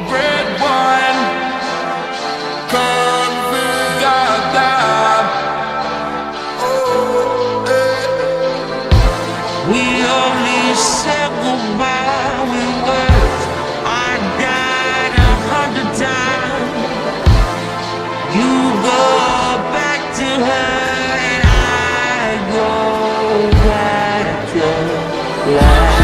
Red wine, we only said goodbye with words. I died 100 times. You go back to her and I go back to life.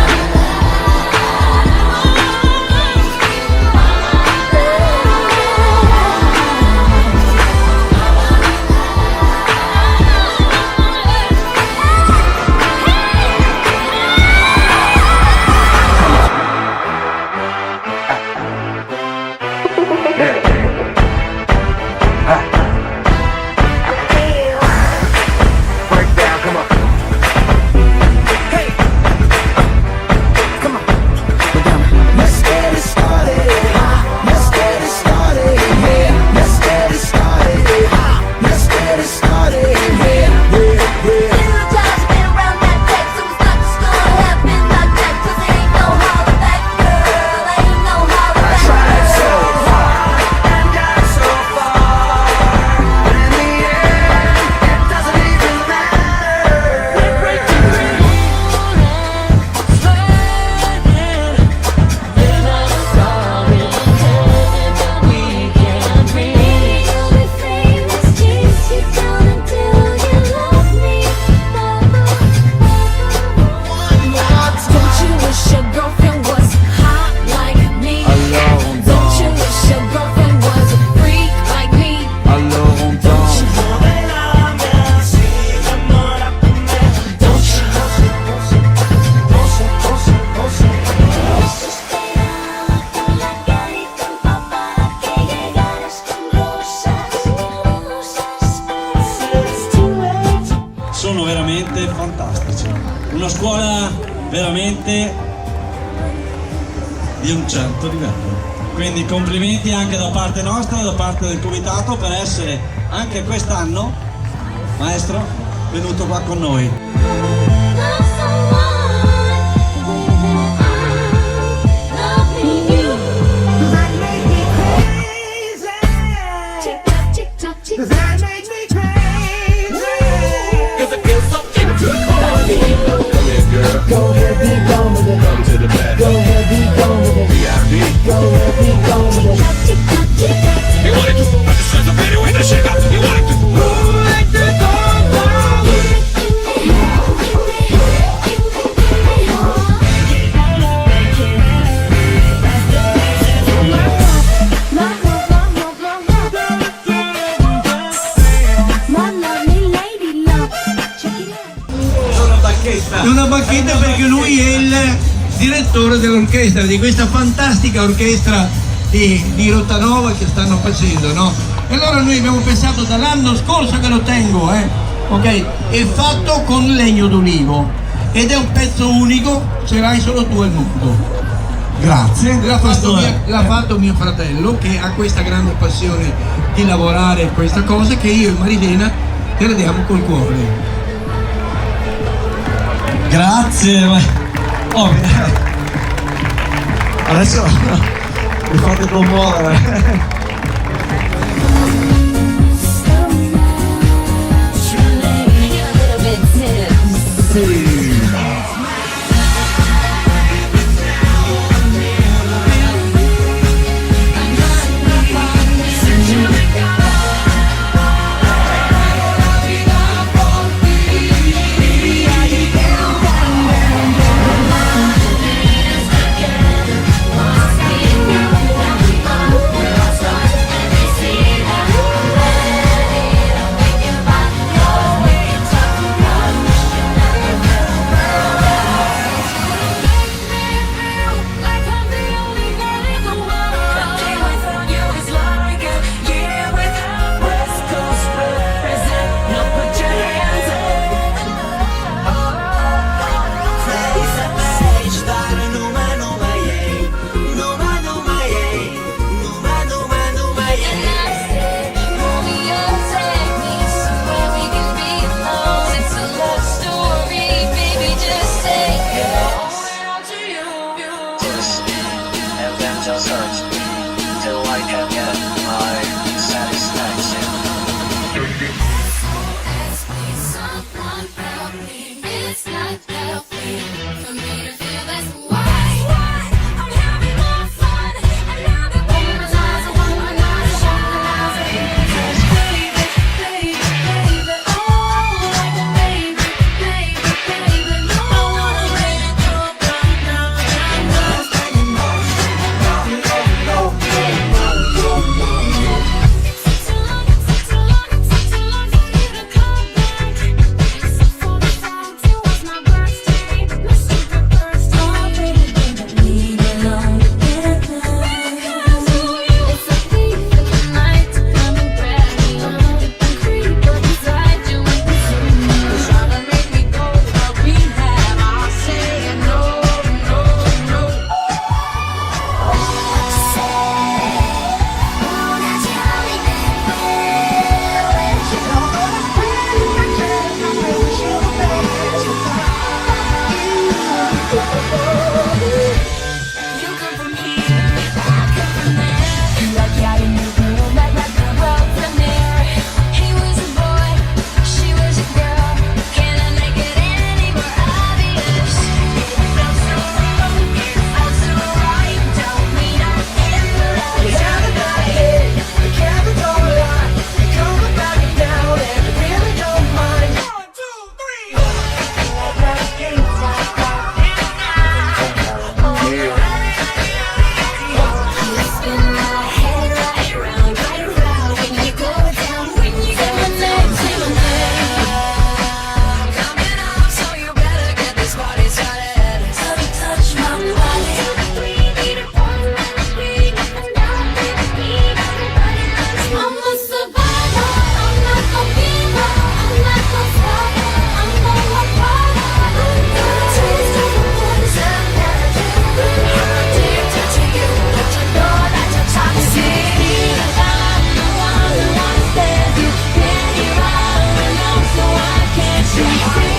Sono veramente fantastici, una scuola veramente di un certo livello, quindi complimenti anche da parte nostra, da parte del comitato, per essere anche quest'anno, maestro, venuto qua con noi. Go ahead, be gone with it. Come to the back. Go ahead, be gone with it. VIP. Go ahead, be gone with it. You wanted to, I just said the video in the shit up. You wanted to, move like the È una bacchetta perché lui è il direttore dell'orchestra, di questa fantastica orchestra di Rottanovano che stanno facendo, no? E allora noi abbiamo pensato dall'anno scorso che lo tengo, ok? È fatto con legno d'olivo ed è un pezzo unico, ce l'hai solo tu al mondo. Grazie. L'ha fatto mio fratello, che ha questa grande passione di lavorare questa cosa, che io e Marilena te la diamo col cuore. Grazie, oh, adesso mi fate commuovere. She